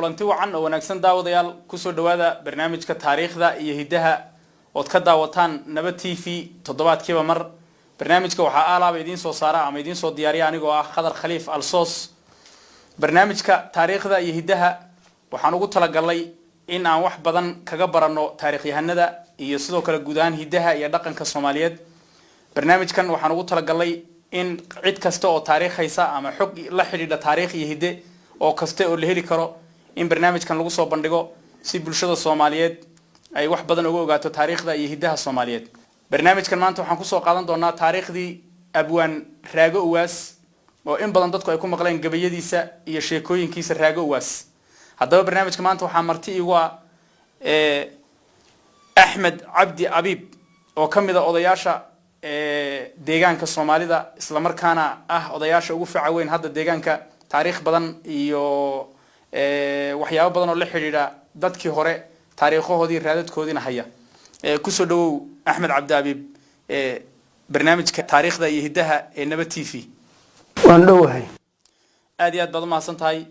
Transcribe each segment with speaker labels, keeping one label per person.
Speaker 1: kulanti wacan oo wanaagsan daawadayaal ku soo dhawaada barnaamijka taariikhda iyo hidaha oo ka daawataan Nabad TV toddobaadkiiba mar barnaamijka waxa aalaaba idin soo saara ama idin soo diyaariya anigoo ah Khadar Khaliif Alsoos barnaamijka taariikhda iyo hidaha waxaan ugu talagalay in aan wax badan kaga barano taariikhyahanada iyo sidoo kale guud ahaan hidaha iyo dhaqanka Soomaaliyeed barnaamijkan waxaan ugu talagalay in cid kasta oo taariikhaysa ama xog la xiriirta taariikh iyo hidde oo kasta oo la heli karo in barnaamijkan lagu soo bandhigo si bulshada Soomaaliyeed ay wax badan uga ogaato taariikhda iyo hidaha Soomaaliyeed barnaamijkan maanta waxaan ku soo qaadan doonaa taariikhdii Abwaan Raago Uwaas oo in badan dadku ay ku maqleen gabayadiisa iyo sheekooyinkiisa Raago Uwaas haddaba barnaamijka maanta waxaa marti igu ah Axmed Cabdi Abiib oo kamid ah odayaasha deegaanka Soomaalida isla markaana ah odayaasha ugu fiican hadda deegaanka taariikh badan iyo waxyaabo badan oo la xiriira dadkii hore taariikhoodii raadadkoodina haya ku soo dhawow Axmed Cabdi Abiib barnaamijka taariikhda iyo hidaha ee Nabad TV
Speaker 2: waan dhawahay
Speaker 1: aad iyo aad baad u mahadsan tahay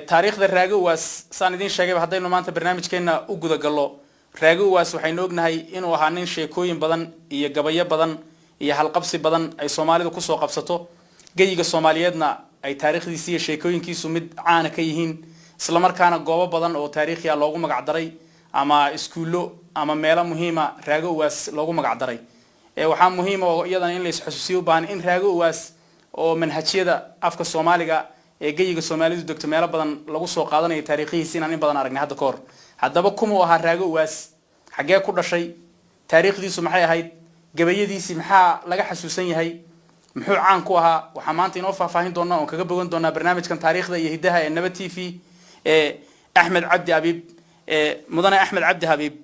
Speaker 1: taariikhda Raago Uwaas saan idin sheegay haddaynu maanta barnaamijkeena u guda gallo Raago Uwaas waxaynu ognahay inuu ahaa nin sheekooyin badan iyo gabayo badan iyo halqabsi badan ay Soomaalidu ku soo qabsato geyiga Soomaaliyeedna ay taariikhdiisa iyo sheekooyinkiisu mid caan ka yihiin isla markaana goobo badan oo taariikhi ah loogu magac daray ama iskuulo ama meelo muhiim ah Raago Uwaas loogu magac daray waxaa muhiim ah iyadana in la isxasuusiyo baahan in Raago Uwaas oo manhajyada afka Soomaaliga ee geyiga Soomaalidu degto meelo badan lagu soo qaadanayo taariikhiisa in badan aragnay hadda koor haddaba kuma aha Raago Uwaas xagee ku dhashay taariikhdiisu maxay ahayd gabayadiisi maxaa laga xasuusan yahay muxuu caan ku ahaa waxa maanta inoo faahfaahin doona oo kaga bogan doona barnaamijkan taariikhda iyo hidaha ee Nabad TV Axmed Cabdi Abiib mudane Axmed Cabdi Abiib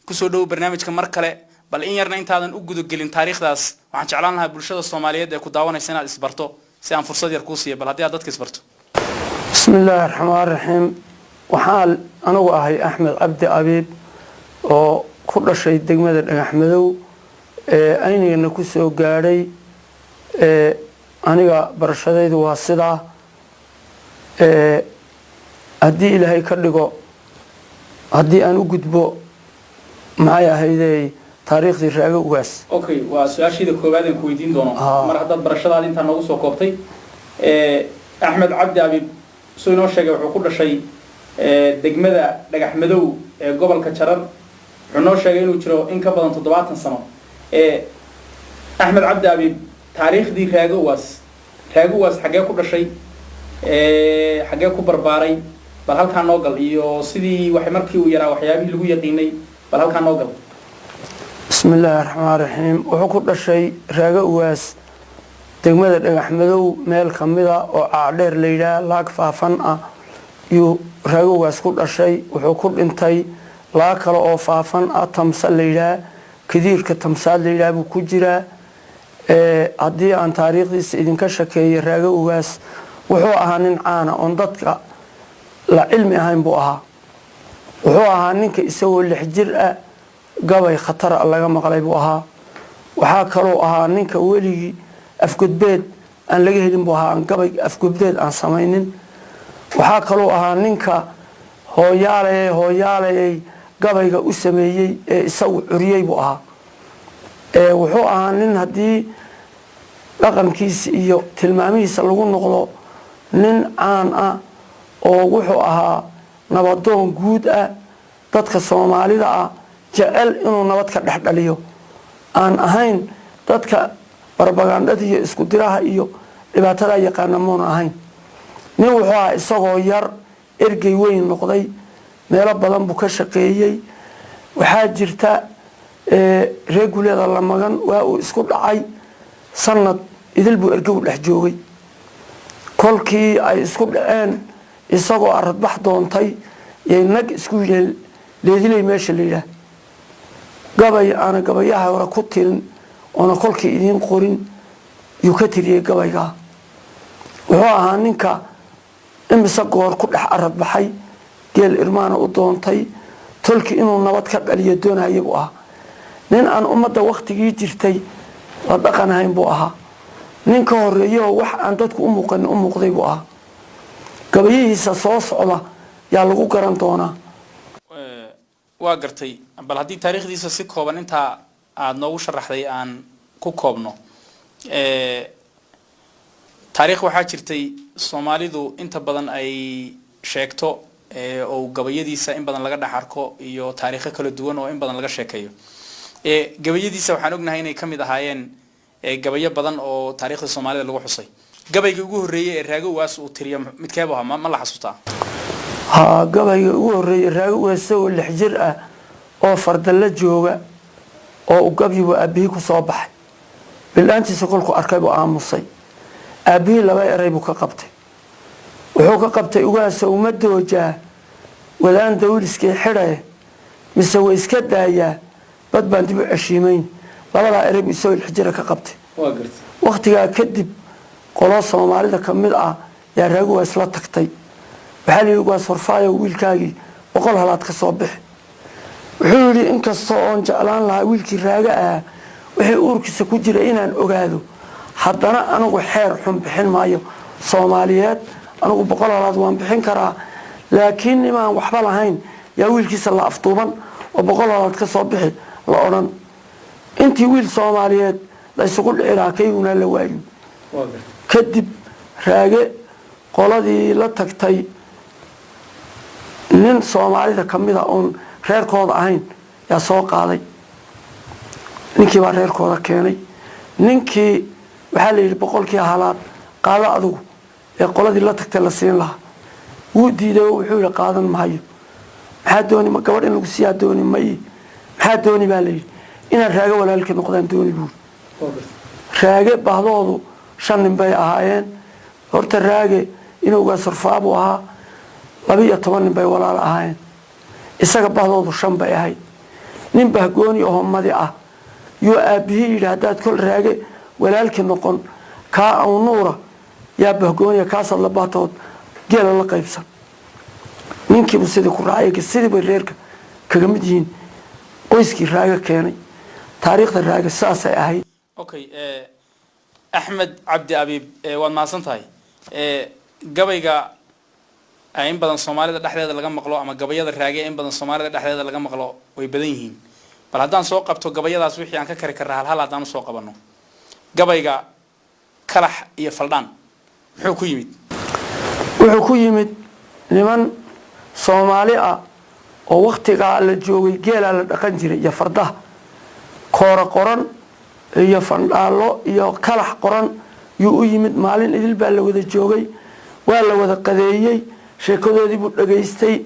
Speaker 1: ku soo dhaw barnaamijka mar kale bal in yarna intaadan u gudo gelin taariikhdaas waxaan jeclaan lahaa bulshada Soomaaliyeed ee ku daawanaysa inaad isbarto si aan fursad yar ku siiyo bal haddii aad dadka isbarto
Speaker 2: bismillaahir rahmaanir rahiim waxaan anigu ahay Axmed Cabdi Abiib oo ku dhashay degmada Dhagaxmadow aynigana ku soo gaaray aniga barashadaydu waa sida haddii ilaahay ka dhigo haddii aan u gudbo maxay ahaydey taariikhdii Raago Uwaas
Speaker 1: okay waa su'aashida koowaad aan ku weydiin doono mar hadda barashadaada inta noogu soo koobtay Axmed Cabdi Abiib soo inoo sheegay wuxuu ku dhashay degmada Dhagaxmadow ee gobolka Jarar wuxuu noo sheegay inuu jiro in ka badan 70 sano Axmed Cabdi Abiib taariikhdii Raago Uwaas xagee ku dhashay xagee ku barbaaray bal halka noo gal iyo sidii wax markii uu yaraa waxyaabihii lagu yaqiinay bal halka noo gal
Speaker 2: bismillaahir rahmaanir rahiim wuxuu ku dhashay Raago Uwaas degmada Dhagaxmadow meel kamida oo caadheer la yiraahdo laag faafan ah iyo Raago Uwaas ku dhashay wuxuu ku dhintay laag kale oo faafan ah Tamsa la yiraahdo kadiirka Tamsa la yiraahdo ku jira haddii aan taariikhdiisa idinka shakeeyo Raago Uwaas wuxuu ahaa nin caan ah oo dadka la cilmi ahayn buu ahaa wuxuu ahaa ninka isagoo 6 jir ah gabay khatar laga maqlay buu ahaa waxa kale oo ahaa ninka weligii afgudbeed aan laga helin buu ahaa gabay afgudbeed aan samaynin waxa kale oo ahaa ninka hooyaalay gabayga u sameeyay ee isagu curiyay buu ahaa wuxuu ahaa nin haddii dhaqankiisa iyo tilmaamihiisa lagu noqdo nin caan ah oo wuxuu ahaa nabadoon guud ah dadka Soomaalida ah jecel inuu nabad ka dhaxdhaliyo aan ahayn dadka barbagandada iyo isku diraha iyo dhibaatada yaqaan moon ahayn nin wuxuu ahaa isagoo yar ergey weyn noqday meelo badan buu ka shaqeeyay waxaa jirta regulada la magan waa uu isku dhacay sanad idil buu ergow dhex joogay kolkii ay isku dhaceen isagoo aradbax doontay yay nag isku leedilay meesha la yiraahdo gabay ana gabayaha hore ku tirin oo kolkii idin qorin yu ka tiriyay gabayga wuxuu ahaa ninka imisa goor ku dhex aradbaxay geel irmaana u doontay tolki inuu nabad ka dhaliyo doonayay buu ahaa nin aan ummadda waqtigii jirtay la dhaqanayn buu ahaa nin ka horeeyo wax aan dadku u muuqday buu ahaa gabayihiisa soo socda yaa lagu garan doonaa.
Speaker 1: waa gartay bal haddii taariikhdiisa si kooban intaa aad noogu sharaxday aan ku koobno taariikh waxaa jirtay Soomaalidu inta badan ay sheegto oo gabayadiisa in badan laga dhaxarko iyo taariikho kala duwan oo in badan laga sheekeeyo gabayadiisa waxaan ognahay inay kamid ahaayeen gabayo badan oo taariikhda Soomaalida lagu xusay gabayga ugu horeeyay ee Raago Uwaas uu tiriyo midkeeba ahaa ma la xasuustaa
Speaker 2: gabayga ugu horeeyay Raago Uwaas oo 6 jir ah oo fardala jooga oo gabiyo aabihii ku soo baxay bilaantiisa kolku arkay buu aamusay aabihii laba eray buu ka qabtay wuxuu ka qabtay Uwaas uma doojaa walaan dawliskii xidhay mise way iska daayaa bad baan dib u ceshiimayn labada eray buu soo 6 jir ka qabtay waqtiga kadib qolo Soomaalida kamid ah yaa Raago Uwaas la tagtay waxa la yiri Sorfaayo wiilkaagi 100 halaad ka soo bixi wuxuu yiri in kastoo aan jeclaan lahaa wiilkii Raaga ah wixii uurkiisa ku jira inaan ogaado haddana anigu xeer xun bixin maayo Soomaaliyeed anigu 100 halaad waan bixin karaa laakiin nimaan waxba lahayn yaa wiilkiisa la afduuban oo 100 halaad ka soo bixi la oran intii wiil Soomaaliyeed la isugu dhicilaa kayguna la waayo kadib Raage qoladii la tagtay nin Soomaalida kamid ah oo reerkooda ahayn yaa soo qaaday ninkii baa reerkooda keenay ninkii waxa la yiri 100 halaad qaada adigu ee qoladii la tagtay la siin lahaa wuu diiday wuxuu yiri qaadan maayo maxaa dooni ma gabadh in lagu siyaa dooni may maxaa dooni baa la yiri inaan Raaga walaalkii noqdaan dooni buu Raage bahdoodu 5 nin bay ahaayeen horta Raage inuu uga sarfaabo ahaa 12 nin bay walaal ahaayeen isaga bahdoodu 5 bay ahayd nin bahgooni oo madi ah yoo aabihii yiraahdaad kol Raage walaalkii noqon ka aw nuura yaa bahgooni ka soo la baatood geel la qaybsan ninkii sidii ku raacay sidii bay reerka kaga mid yihiin qoyskii Raaga keenay taariikhda Raaga saasay ahayd
Speaker 1: okay Ahmed Abdi Abib waad maasantahay gabayga in badan Soomaalida dhaxdeeda laga maqlo ama gabayada Raage in badan Soomaalida dhaxdeeda laga maqlo way badan yihiin bal haddaan soo qabto gabayadaas wixii aan ka kari karaa hal haddaan soo qabano gabayga kalax iyo faldaan wuxuu ku yimid niman Soomaali ah oo waqtiga la joogay geela la dhaqan jiray iyo fardaha koora qoran iyo fandhaalo iyo kalax qoran yuu u yimid maalin idil baa la wada joogay waa la wada qadeeyay sheekadoodii buu dhageystay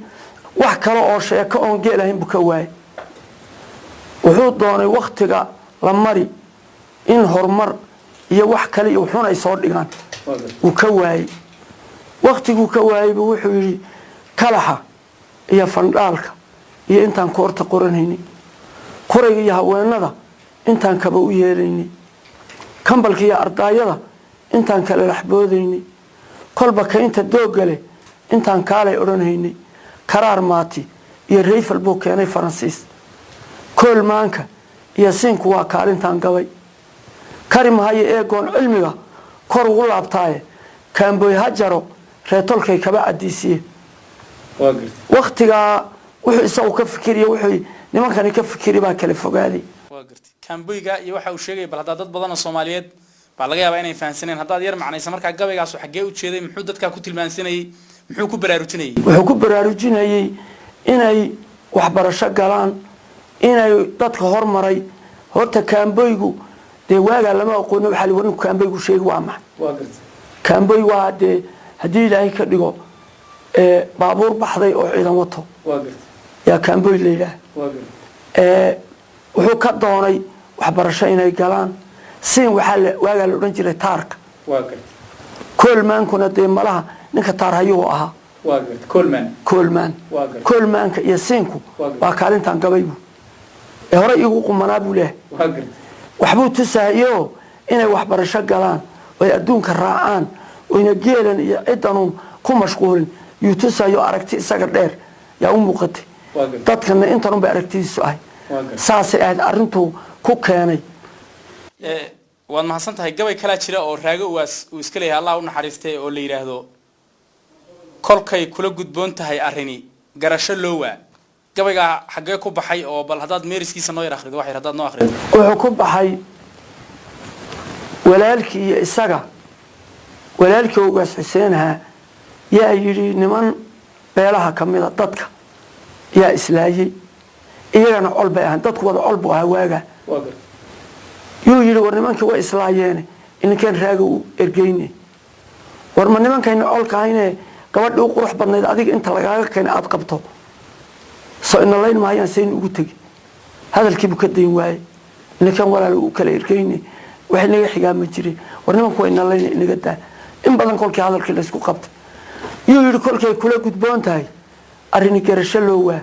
Speaker 1: wax kale oo sheeko oon geel ahayn buu ka waayay wuxuu doonay waqtiga la mari in horumar iyo wax kale iyo xun ay soo dhigaan uu ka waayay waqtigu ka waayay buu wuxuu yiri kalaxa iyo fandhaalka iyo intaan koorta qoranayni qorayga iyo haweenada intaan kaba u yeelayni kambalka iyo ardaayada intaan kala laxboodayni kolba ka inta doogale intaan kaalay oranayni karaar maati iyo rayfal buu keenay Faransiis koolmaanka iyo sinku waa kaalintaan gabay karimahaye eegoon cilmiga kor ugu laabtaaye kaamboy hajaro reetolkay kaba cadiisiye waqtiga wuxuu isagu ka fikiriyo wuxuu nimankani ka fikiri baa kala fogaaday kaamboyga iyo waxa uu sheegay bal dad badan oo Soomaaliyeed baa laga yaabaa inay fahansaneen haddaad yar macnaysa marka gabaygaas xagee u jeeday muxuu dadka ku tilmaansanayay muxuu ku baraarujinayay
Speaker 2: wuxuu ku baraarujinayay inay waxbarasho galaan inay dadka hormaray horta kaamboygu de waaga lama aqoon waxa la warin kaamboygu sheeg waa ma kaamboy waa de hadii Ilaahay ka dhigo baabuur baxday oo ciidan wato ya kaamboy leeyahay wuxuu ka doonay waxbarasho inay galaan siin waxa waaga la oran jiray taarka koolmaankuna de malaha ninka taar hayuu ahaa koolmaanka iyo siinku waa kaalintan gabaygu hore igu qumanaa buu leeyahay waxbuu tusaayo inay waxbarasho galaan oo adduunka raacaan oo ina geelan iyo ciidanun ku mashquulin yuu tusaayo aragti isaga dheer yaa u muuqatay dadkana intan bay aragtiisu ahay saasay aad arintu ku keenay
Speaker 1: waad mahadsantahay gabay kala jira oo Raago Uwaas uu iska leeyahay Allah u naxariistay oo la yiraahdo kolkay kula gudboon tahay arrini garasho loo waa gabayga xagee ku baxay oo bal hadaad meeriskiisa noo yar akhrido wax yar hadaad noo akhrido
Speaker 2: wuxuu ku baxay walaalkii iyo isaga walaalkii ugaas xuseenha yaa yidhi niman beelaha ka mida dadka yaa islaayay iyagana col bay ahaan dadku wada col buu ahaa waaga yuu yidhi war nimankii waa islaayeene ininkaan raaga u ergeyne war ma nimankayna colkahayne gabadhii u qurux badnayd adiga inta lagaaga keenay aad qabto soo ina layn maayaan saynu ugu tegi hadalkiibuu ka dayn waaye ininkaan walaal u kala ergeyne wax inaga xigaa ma jire war nimanku waa ina layna inaga daa in badan kolkii hadalkii laysku qabtay yuu yidhi kolkay kula gudboon tahay arrini garasho loo waa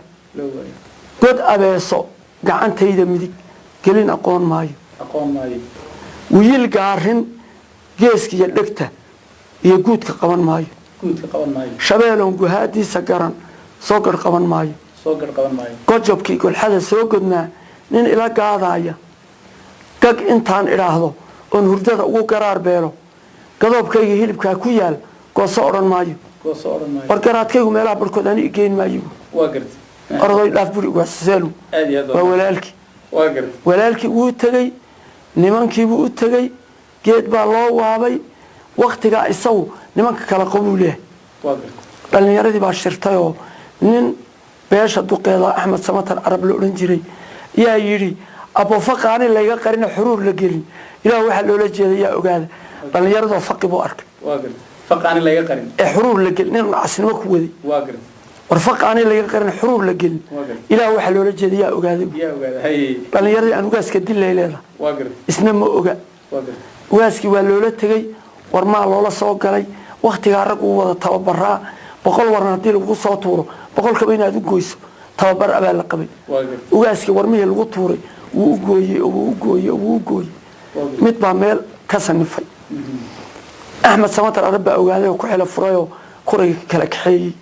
Speaker 2: god abeeso gacantayda midig gelin aqoon maayo wiil gaarin geeska iyo dhegta iyo guudka qaban maayo shabeeloon guhaadiisa garan soo gar qaban maayo gojobkii golxada soo godnaa nin ila gaadaaya gag intaan idhaahdo oon hurdada ugu garaar beelo gadoobkayga hilibkaa ku yaal gooso odhan maayo war garaadkaygu meelaha barhkood ani igeyn maayo orday dhaaf buri ugaasseelu waa walaalkii wuu tegey nimankiibuu u tegey geed baa loo waabay waktigaa isagu nimanka kala qabuu leehay dhallinyaradii baa shirtayoo nin beesha duqeeda axmed samatar carab la odhan jiray yaa yidhi abofaqaani layga qarina xuruur la gelin ilaah waxaa loola jeeda yaa ogaada dhallinyaradoo faqi buu arkay ee xuruur la gelin nin casnimo ku waday war faqaani laga qarin xuruur la gelin ilaah waxa loola jeeda yaa ogaaday dhallinyaradii aan ugaaska dilay leedahay isna ma oga ugaaskii waa loola tegey war maa loola soo galay waktigaa rag uu wada tababaraa 100 warna haddii lagu soo tuuro 100kaba inaad u goyso tababar abaa la qabay ugaaskii warmihii lagu tuuray wuu u gooyey mid baa meel ka sanifay axmed samatar arab baa ogaaday oo ku xilo furayoo kurayga kala kaxeeyey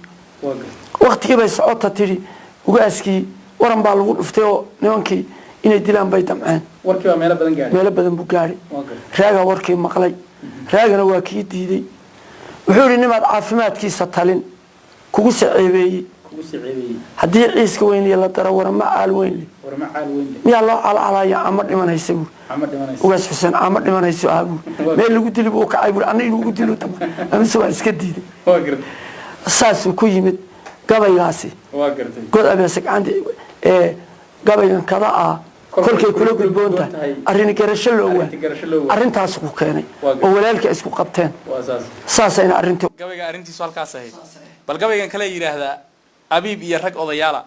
Speaker 2: waqtigii bay socota tidhi ugaaskii waran baa lagu dhuftay oo nimankii inay dilaan bay damceen meelo badan buu gaadhay raagaa warkii maqlay raagana waa kii diiday wuxuu yidhi nimaad caafimaadkiisa talin kugu saceebeeyey haddii ciiska weynliya la daro warama caal weynli miyaa loo calcalaya ama dhimanaysa buuri ugaas xuseen ama dhimanayso ah buuri meel lagu dili buu kacay buuri anna inuu ugu dilo tama amise waa iska diiday saasuu ku yimid gabaygaasi god abeesa gacanta ee gabaygan kada ah kolkay kula gudboon tahay arrin garasho loo waa arrintaas ku keenay oo walaalkii isku qabteen saasayna arrintu
Speaker 1: gabayga arrintiisu halkaas ahayd bal gabaygan kale yiraahdaa abiib iyo rag odayaala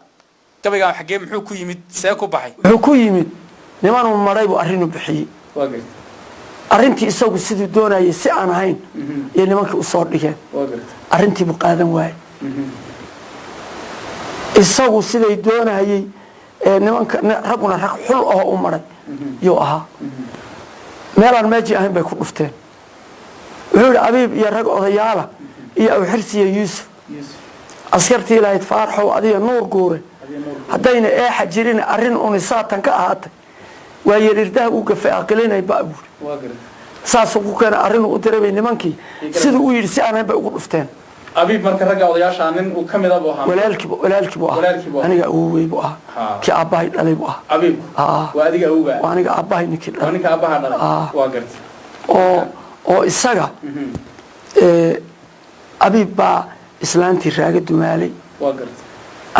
Speaker 1: gabaygan xagee muxuu ku yimid see ku baxay
Speaker 2: wuxuu ku yimid niman uu maray buu arrin u bixiyay arrintii isagu sidii doonayay si aan ahayn iyo nimankii u soo dhigeen arrintii buu qaadan waayay isagu siday doonayay nimanka raguna rag xul oo u maray yuu ahaa meelaan meeji ahayn bay ku dhufteen wuxuu yidhi abiib iyo rag odayaala iyo awxirsiya yuusuf askartii ilahayd faarxow adiga nuur guure haddayna eexa jirin arrin unisaatan ka ahaatay waa yerirdaha u gafay aqilinay baabuur saasuu ku keenay arrin u diray bay nimankii siduu u yidhi si aanan bay ugu dhufteen
Speaker 1: abiib marka ragga odayaasha nin uu kamid ah buu ahaa
Speaker 2: walaalkii buu ahaa aniga awowey buu ahaa kii aabbahay dhalay buu ahaa
Speaker 1: abiib waa adiga awowga
Speaker 2: waa aniga aabbahay ninkii dhalay
Speaker 1: ninka aabbaha dhalay waa gartay
Speaker 2: oo isaga abiib baa islaantii raaga dumaalay
Speaker 1: waa gartay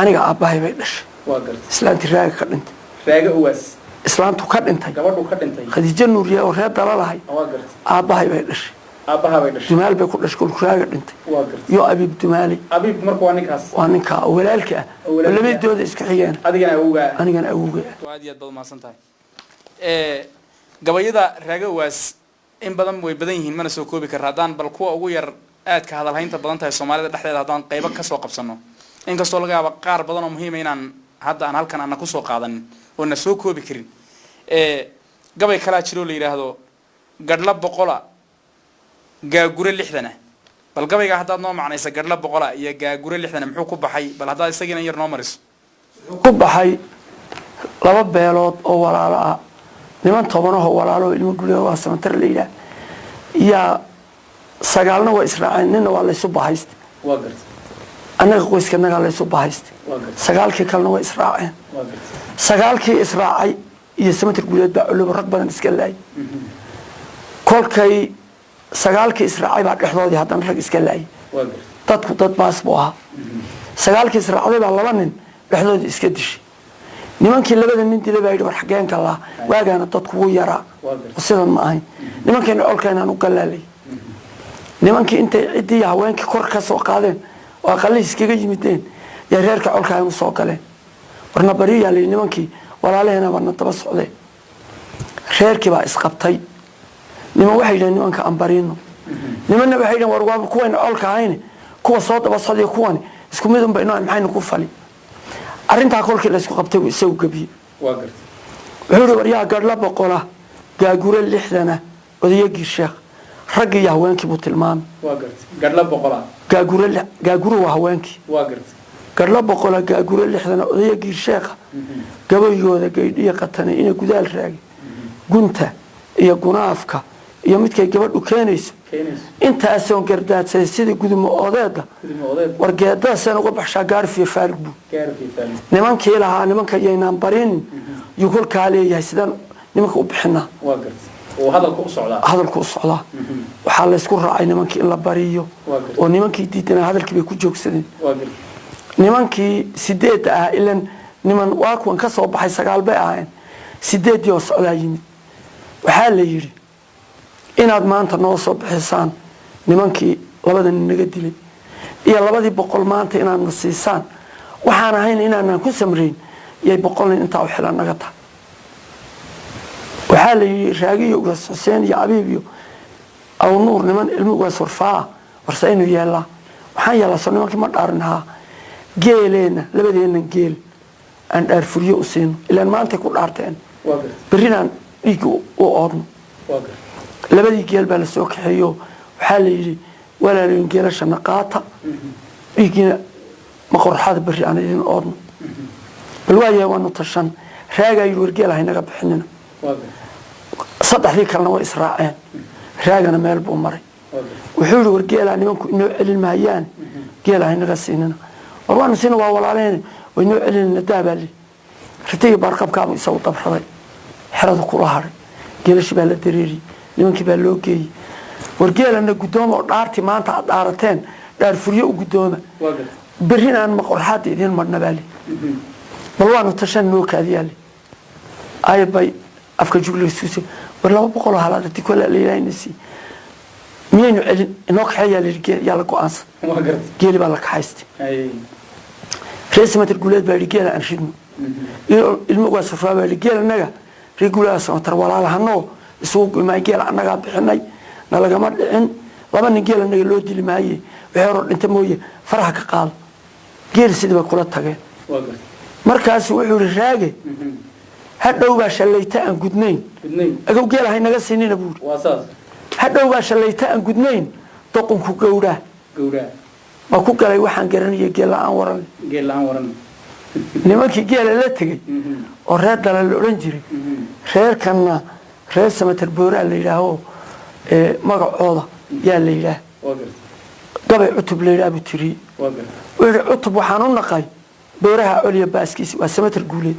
Speaker 2: aniga aabbahay bay dhashay
Speaker 1: waa gartay
Speaker 2: islaantii raaga ka dhintay
Speaker 1: raaga uwaas
Speaker 2: islaantu ka dhintay
Speaker 1: gabadhu ka dhintay
Speaker 2: khadiija nuuriye oo reer dalalahay
Speaker 1: waa gartay
Speaker 2: aabbahay bay dhashay dumaal bay ku dhashay kulku raaga dhintay iyo abiib dumaalay
Speaker 1: abiib marka waa ninkaas
Speaker 2: waa ninka walaalkii ah labadooda isku xigeen
Speaker 1: adigana awowga
Speaker 2: anigana awowga
Speaker 1: aad iyo aad baad maasan tahay gabayada raaga uwaas in badan way badan yihiin mana soo koobi kara haddaan bal kuwa ugu yar aad ka hadalhaynta badan tahay Soomaalida dhexdeeda haddaan qaybo ka soo qabsano inkastoo laga yaabo qaar badan oo muhiim ah inaan hadda aan halkan aan ku soo qaadan oo na soo koobi karin gabay kala jiro la yiraahdo gadla boqola gaagure 60 bal gabayga haddaad noo macnaysa gadla boqola iyo gaagure 60 muxuu ku baxay bal haddaad isagina yar noo mariso
Speaker 2: ku baxay laba beelood oo walaalo ah niman tobanaho walaalo ilmo guriga waa samatar leeyahay ya sagaalna waa israaceen ninna waa la isu bahaystay annaga qoyskanagaa laysu bahaystay sagaalkii kalena way israaceen sagaalkii israacay iyo samatir guuleed baa culubo rag badan iska laayay kolkay sagaalkii israacay baa dhexdoodii haddana rag iska laayay dadku dad baas buu ahaa sagaalkii israacday baa laba nin dhexdoodii iska dishay nimankii labada nin dilay baa yidhi war xageenka laa waagaana dadku wuu yaraa sidan ma ahayn nimankeena colkeenaan u galaalay nimankii intay ciddii haweenkii kor ka soo qaadeen oo aqalihii iskaga yimideen yaa reerka colkaa inu soo galeen warna bariyaa layidhi nimankii walaalaheena barna daba socdeen reerkii baa isqabtay niman waxay yidhaheen nimanka aan bariino nimanna waxay yidhaheen war waaba kuwayna colka ahayne kuwa soo daba socday kuwani isku mid unba inoo maxayna ku fali arrintaa kolkii laysku qabtay isagu gabiyey wuxuu yidhi waryaa gadhla boqola gaagure 60 odayagii sheekh raggii iyo haweenkii buu tilmaamay gaaguru waa haweenkii gadhla boqola gaagure 60 odayagii sheekha gabayooda gaydhiya qatane inay gudaal raagay gunta iyo gunaafka iyo midkay gabadhu keenayso intaasoon gardaadsaday sidii gudumo odeeda wargeedadaasaan uga baxshaa gaarfiyo faalig buu nimankii lahaa nimanka yaynaan barinin yuu kolkaa leeyahay sidaan nimanka u bixinaa hadalku u socdaa waxaa laysku raacay nimankii in la bariyo oo nimankii diidanaa hadalkii bay ku joogsadeen nimankii 8 ah ilan niman waa kuwan ka soo baxay 9 bay ahayn 8 oo socdaa yimid waxaa la yidhi inaad maanta noo soo bixisaan nimankii labada nin naga dilay iyo 200 maanta inaad na siisaan waxaan ahayn inaanan ku samreyn iyo 100 nin intaa u xilan naga tahay waxaa la yidhi raagiyo ugaas xuseen iyo abiib iyo aw nuur niman ilmi ugaas warfaa warsa inuu yeelaa waxaan yeelaa soo nimankii ma dhaarinahaa geeleena labadeennan geel aan dhaar furiyo u siino ilaan maantay ku dhaarteen berrinaan dhiigga u oodno labadii geel baa la soo kaxeeyo waxaa la yidhi walaalayn geelashana qaata dhiiggiina maqorxada berri aan idin oodno bal waayahay waanu tashan raagaa yidhi wargeel haynaga bixinina saddexdii kalena way israaceen raagana meel buu maray wuxuu yidhi wargeelaa nimanku inoo celin mahayaane geela haynaga siinina war waanu siina waa walaaleyne way inoo celinayna daabaa li ritigii baarqabkaabuu isagu dabraday xerada kula hadhay geelashii baa la dareeriyey nimankii baa loo geeyey wargeelana guddooma oo dhaartii maanta aad dhaarateen dhaar furyo u guddooma berrin aan maqorxaadda idiin marna baa li bal waanu tashan noo kaadiyaali ayad bay afka juglaysuuse war 200 halaadati kala leeyaynasi miyaynu celin inoo kaxeeyaa la yaa la go'aansan geeli baa la kaxaystay reesmatir guuleed baa geela aan ridno ilmo uga safraa baa geela naga regular samatar walaalahano isugu ma geela anaga bixinay nalagama dhicin laba nin geela naga loo dili maayay waxay hor dhinta mooye faraha ka qaad geel sidii kula tageen markaas wuxuu raage hadhow baa shalayta aan gudnayn agow geela haynaga siinina buur hadhow baa shalayta aan gudnayn doqonku gowraa ma ku galay waxaan garanayay geela aan waran nimankii geela la tagay oo reer dalal oran jiray reerkana reer samatar booraa la yiraaho magacooda yaa la yiraah gabay cutub la yiraah butiri cutub waxaan u naqay booraha coliya baaskiis waa samatar guuleed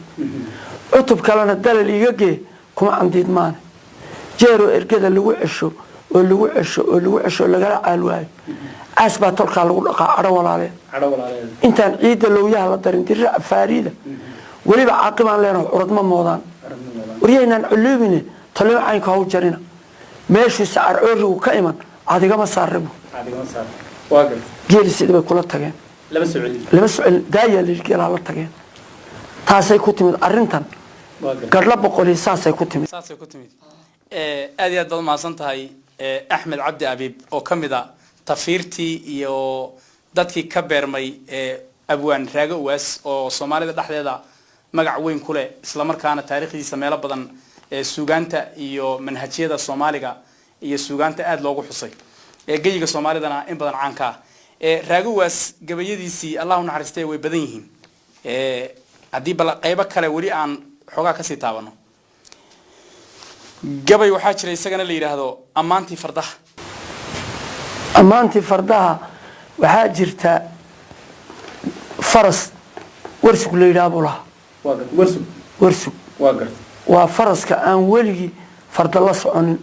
Speaker 2: cutub kalena dalal iga gee kuma andiid maan jeero ergada lagu cesho laga caalwaayo asbaa tolka lagu dhaqaa ara walaale intaan ciida looyaha la darin dirra faarida waliba caaqibaan leena uradma moodaan wariyaynan culuubine tolima caynka haw jarina meeshu saar oorigu ka iman adigama saarribo geeli sidii bay kula tageen lama socon daaya liilgeela la tageen taasay ku timid arrintan gadhla boqolii saasay ku timid
Speaker 1: aad iyo aad baad mahadsan tahay axmed cabdi abiib oo ka mid ah tafiirtii iyo dadkii ka beermay abwaan raago uwaas oo soomaalida dhexdeeda magac weyn ku leh isla markaana taariikhdiisa meelo badan suugaanta iyo manhajiyada Soomaaliga iyo suugaanta aad loogu xusay geeyiga Soomaalidana in badan caan ka ah raago uwaas gabayadiisii Allahu naxariistay way badan yihiin hadii bal qaybo kale wali aan xogaa ka sii taabano gabay waxaa jiray isagana la yiraahdo amaantii fardaha waxaa jirta
Speaker 2: faras warsug la yidhaahdo lahaa warsug waa faraska aan weligii farda la soconin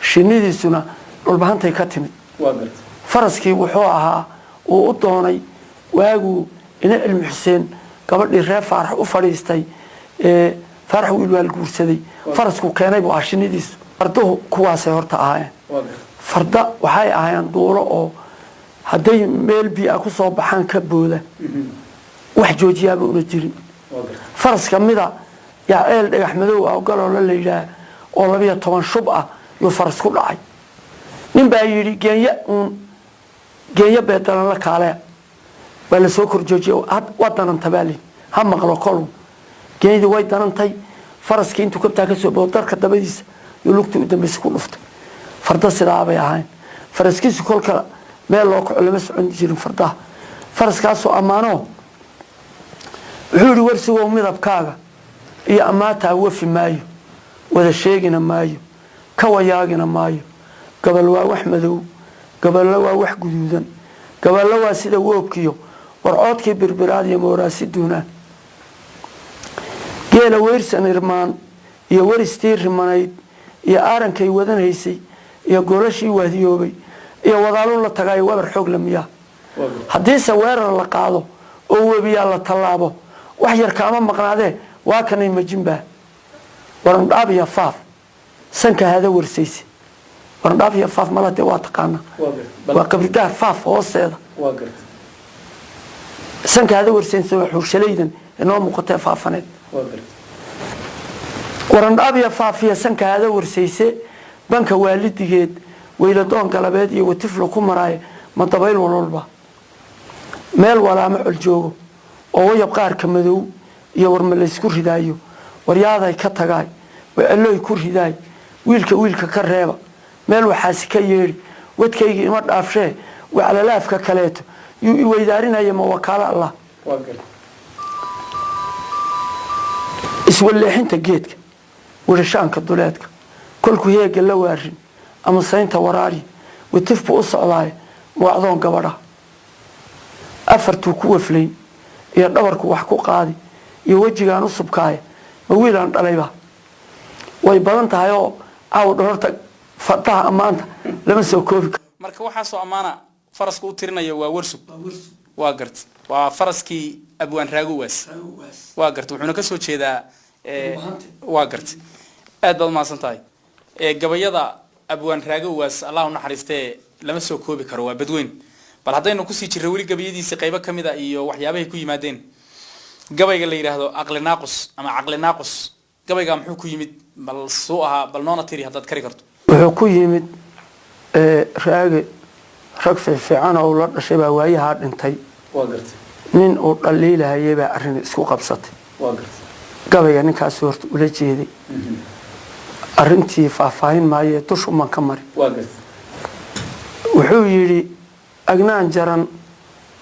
Speaker 2: shinnidiisuna dhulbahantay ka timid faraskii wuxuu ahaa uu u doonay waaguu ina cilmi xuseen gabadhii reer faarax u fadhiistay faarax wiil waa la guursaday farasku keenay buu ahaa shinnidiisu farduhu kuwaasay horta ahaayeen farda waxay ahaayeen duulo oo hadday meel biyo ku soo baxaan ka booda wax joojiyaaba una jirin faras ka mida yaa ceel dhagax madow ah oo galoola la yidhaah oo 12 shub ah yuu faras ku dhacay nin baa yidhi geeya beedalan la kaale waa la soo kor joojiyay waa dananta baali ha maqlo kolu geeydi way danantay faraskii intuu kabtaa ka soo boodo darka dabadiisa yuu lugta u dambaysa ku dhuftay farda sidaa bay ahayn faraskiisu kolka meel loo kaco lama socon jirin fardaha faraskaasoo ammaano wuxuu yidhi warsigoo midabkaaga iyo ammaataa wafi maayo wada sheegina maayo ka wayaagina maayo gabal waa wax madow gaballo waa wax guduudan gaballo waa sida woobkiyo warcoodkii birbiraad iyo mooraasi duunaan geela weyrsan irmaan iyo waristii rimanayd iyo aarankay wadanhaysay iyo golashii waadiyoobay iyo wadaalun la tagaayo wabar xoog lamiyaa haddiise weerar la qaado oo webiyaa la tallaabo wax yar kaama maqnaadee waa kanay majinbaa warandhaab iyo faaf sanka hada warsayse warandhaab iyo faaf malade waa taqaana waa qabridaha faaf hoosteeda sanka hada warsayse waa xugshalaydan inoo muuqatee faafaneed warandhaab iyo faaf iyo sanka hada warsayse banka waalidigeed weyladoon galabeed iyo watifla ku maraayo ma dabayl walwalba meel walaama col joogo oo wayab qaarka madow iyo warma laysku ridaayo waryaaday ka tagaay wacelooy ku ridaay wiilka ka reeba meel waxaasi ka yeedhi wadkayga ima dhaafshee waclalaafka kaleeto yuu i weydaarinaya ma wakaalo allah iswalleexinta geedka wadhashaanka duleedka kolku heega la waarin ama saynta waraari watifbu u socdaayo mawacdoon gabadha afartuu ku waflayn iyo dhabarku wax ku qaadi iyo wejigaan u subkaaya ma wiilaan dhalayba way badan tahay oo caaw dhorta fataha ammaanta lama soo koobi karo
Speaker 1: marka waxaa soo amaana faraska u tirinaya waa warsug waa gart waa faraskii abwaan raagowaas waa gart wuxuuna ka soo jeedaa waa gart aad baad maasan tahay gabayada abwaan raagowaas allah u naxariistee lama soo koobi karo waa badweyn bal haddaynu kusii jirro weli gabayadiisa qaybo ka mid a iyo waxyaabahay ku yimaadeen gabayga la yidhaahdo aqli naaqus ama caqli naaqus gabayga muxuu ku yimid bal suu ahaa bal noona tiri haddaad kari karto
Speaker 2: wuxuu ku yimid raage rag fiican oo la dhashay baa waayahaa dhintay nin uu dhaliilahayay baa arrin isku qabsatay gabayga ninkaas horta ula jeeday arrintii faahfaahin maayo dushuman ka mari wuxuu yidhi agnaan jaran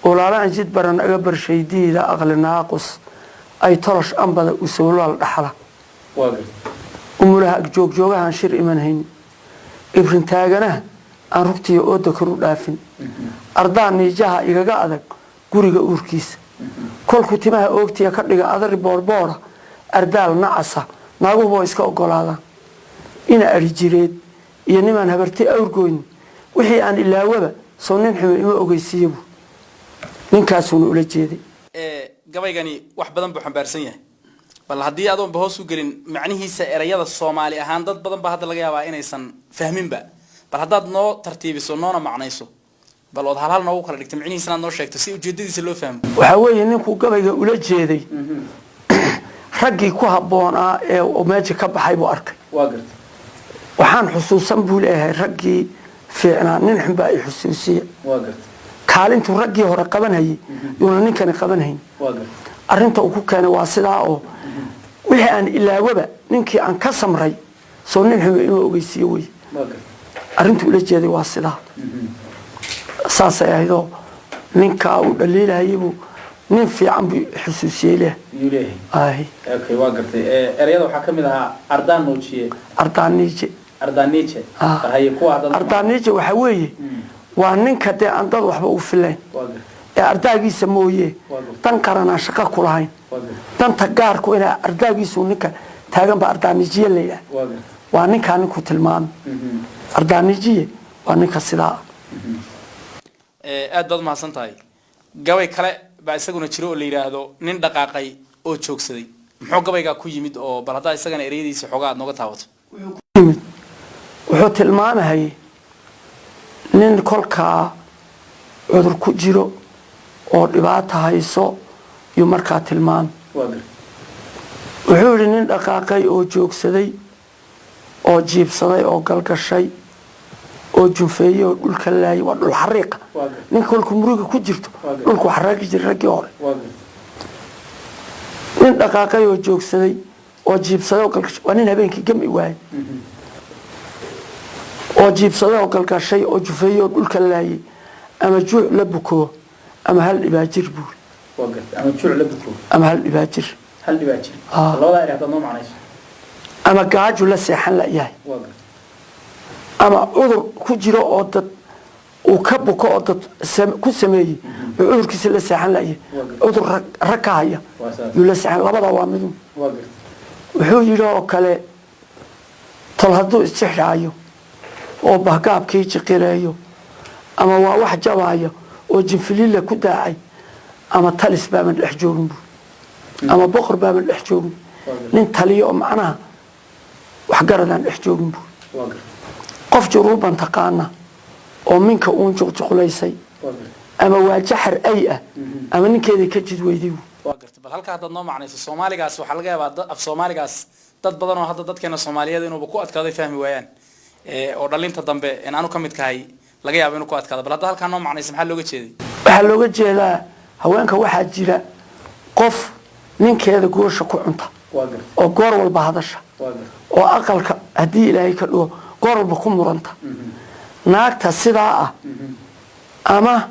Speaker 2: ulaalaan jid baran aga barshaydiida aqli naaqus ay tolosh anbada u sawlaal dhaxla umulaha agjoogjoogahan shir iman hayn ibrin taaganaha aan rugtiyo ooda karu dhaafin ardaan niijaha igaga adag guriga uurkiisa kolku timaha oogtiya ka dhiga adari boorboora ardaal nacasa naaguhu waa iska ogolaadaan ina ari jireed iyo nimaan habarti awrgoyn wixii aan ilaawaba soo nin xumo ima ogeysiiyabu ninkaasuuna ula jeeday
Speaker 1: gabaygani wax badan buu xambaarsan yahay bal haddii adoonba hoos u gelin macnihiisa erayada soomaali ahaan dad badan baa hadda laga yaabaa inaysan fahminba bal haddaad noo tartiibiso noona macnayso bal ood halhal noogu kala dhigto micnihiisana aad noo sheegto si ujeedadiisa loo fahmo
Speaker 2: waxaa weeye ninkuu gabayga ula jeeday raggii ku habboonaa ee meesha ka baxay buu arkay waxaan xusuusan buu leeyahay raggii fiicnaa nin xunbaa ay xusuusiya kaalintuu raggii hore qabanhayay yuuna ninkani qabanhayn arrinta uu ku keenay waa sidaa oo wixii aan ilaawaba ninkii aan ka samray soo nin xumo ima ogeysiiye wey arrintuu ula jeeday waa sidaa saasay ahaydoo ninkaa uu dhaliilahayabuu nin fiican buu xusuusiyey leeyahay
Speaker 1: waa gartay erayada waxaa ka mid ahaa
Speaker 2: ardaaniije ardaaniije waxaa weeye waa ninka dee aan dad waxba u filayn ardaygiisa mooye tan qarana shaqo ku lahayn danta gaarku ina ardaygiisu ninka taagan ba ardaanijiye leeyahay waa ninka ninku tilmaam ardaanijiye waa ninka sidaa
Speaker 1: aad baad mahadsan tahay gabay kale baa isaguna jiro oo la yiraahdo nin dhaqaaqay oo joogsaday muxuu gabayga ku yimid oo bal hadaa isagana ereyadiisa xogaa aad nooga taawato
Speaker 2: wuxuu tilmaamahay nin kolka cudur ku jiro oo dhibaato hayso iyo markaa tilmaam wuxuu yiri nin dhaqaaqay oo joogsaday oo jiibsaday oo galgashay oo junfeeyay oo dhulka laayay waa dhul xariiq nin kolku muruga ku jirto dhulku xaraaqi jiray ragii hore nin dhaqaaqay oo joogsaday oo jiibsaday oo galgashay waa nin habeenkii gami waayay oo jiibsaday oo galgashay oo junfeeyay oo dhulka laayay ama juuc la buko ama hal dhibaajir buu
Speaker 1: ama juuc la buko
Speaker 2: ama hal dhibaajir
Speaker 1: labada eraad noo macnayso
Speaker 2: ama gaaju la seexan la yahay ama cudur ku jiro oo dad uu ka buko oo dad ku sameeyay cudurkiisa la seexan la yahay cudur rag ka haya uu la seexan labada waa mid wuxuu yiri oo kale tol haduu istixraayo oo bahgaabkii jiqireeyo ama waa wax jabaayo oo jinfilila ku daacay ama talis baaban dhex joogin ama boqor baaban dhex joogin nin taliyo oo macnaha wax garadan dhex joogin qof juruuban taqaana oo minka uun juqjuqlaysay ama waa jaxar ay ah ama ninkeeda ka jid weydiyo
Speaker 1: waa gartay bal halka hadda noo macnayso Soomaaligaas waxa laga yaabaa af Soomaaligaas dad badan oo hadda dadkeena Soomaaliyeed inuu ku adkaaday fahmi waayaan oo dhalinta dambe in aanu kamid kahay laga yaabo inuu ku adkaado bal hadda halka noo macnayso maxaa looga jeeday
Speaker 2: waxa looga jeedaa haweenka waxa jira qof ninkeeda goosha ku cunta oo goor walba hadasha oo aqalka hadii Ilaahay ka dhigo goor walba ku muranta naagta sidaa ah ama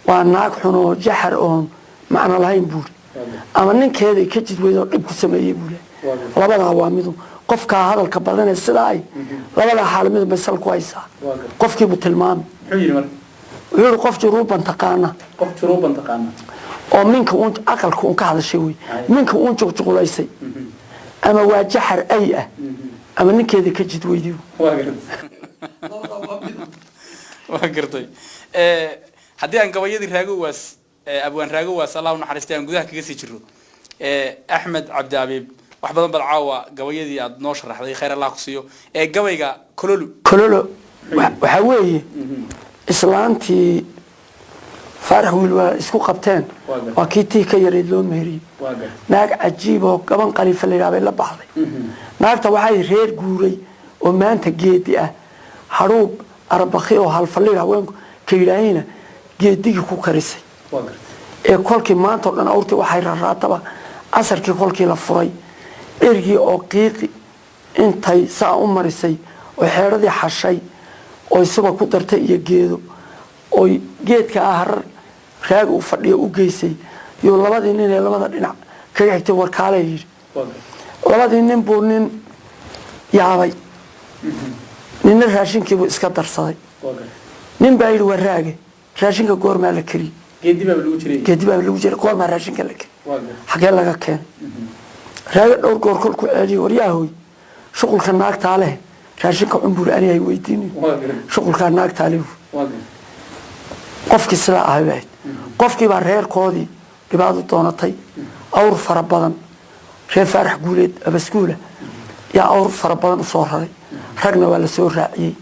Speaker 2: waa naag xun oo jaxar oo macna lahayn buu ama ninkeeda ka jid weydo dhib ku sameeyay buu labada waa mid qofka hadalka badan ee sidaa ay labada xaal mid basal ku haysa qofkii bu tilmaam wuxuu qof juruuban taqaana oo minka uu aqalka uu ka hadashay way minka uu juqjuqlaysay ama waa jaxar ay ah ama ninkeeda ka jid weydiyo
Speaker 1: waa gartay haddii aan gabayadii raago waas abwaan raago waas Allah u naxariistay aan gudaha kaga sii jiro Axmed Cabdi Abiib wax badan bal caawa gabayadii aad noo sharaxday khayr Allah ku siiyo gabayga kololo waxa weeye islaantii farax wiil waa isku qabteen waa kiitii ka yareed loo meeriyay naag cajiib oo gaban qalifa leeyahay la baxday naagta waxay reer guuray oo maanta geedi ah haruub arbaqi oo hal faliir haweenku ka yiraahayna geedigi ku karisay ee kolkii maanta dhan awrti waxay raraataba asarkii kolkii la furay ergii oo qiiqi intay saa u marisay oo xeeradii xashay oo isuba ku dartay iyo geedo oo geedka ahar raag u fadhiyo u geysay iyo labadii nin ee labada dhinac ka xigtay warkaale yiri labadii nin buu nin yaabay nin raashinkii buu iska darsaday nin baa yiri waraage raashinka goorma la kari geedi baa lagu jiray goorma raashinka la kari xagee laga keen raaga dhowr goor kolku ceeliy waryahoy shuqulka naagta leh raashinka cumbuur ani ay weydiin shuqulka naagta leh qofkii sida ahayd qofkii baa reerkoodii dhibaato doonatay awr fara badan reer farax guuleed abaskuula yaa awr fara badan soo raray ragna waa la soo raaciyay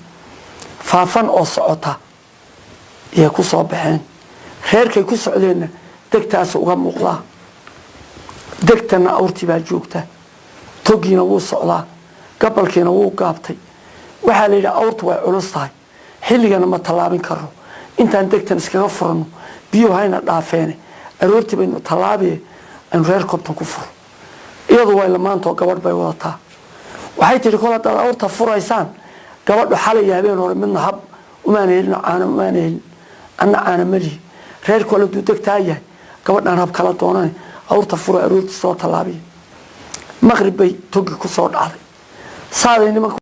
Speaker 1: faafan oo socota iyo ku soo baxeen reerkay ku socdeen degtaas uga muuqda degtana awrtii baa joogta togiina wuu socdaa gabalkiina wuu gaabtay waxa la yiraahdaa awrtu way culus tahay xilligana ma talaabin karo intaan degtan iskaga furano biyo hayna dhaafeen aroortii baynu talaabiye aan reer kobtan ku furo iyadu way lamaanto gabadh bay wadataa waxay tiri kala dad awrta furaysaan gabadhu xalay habeen hore midna hab uma aaneelin ana mali reer kala degtaa yahay gabadhan hab kala doonay awrta furo aroortii soo talaabiye maqrib bay togi ku soo dhacday saaday nimanka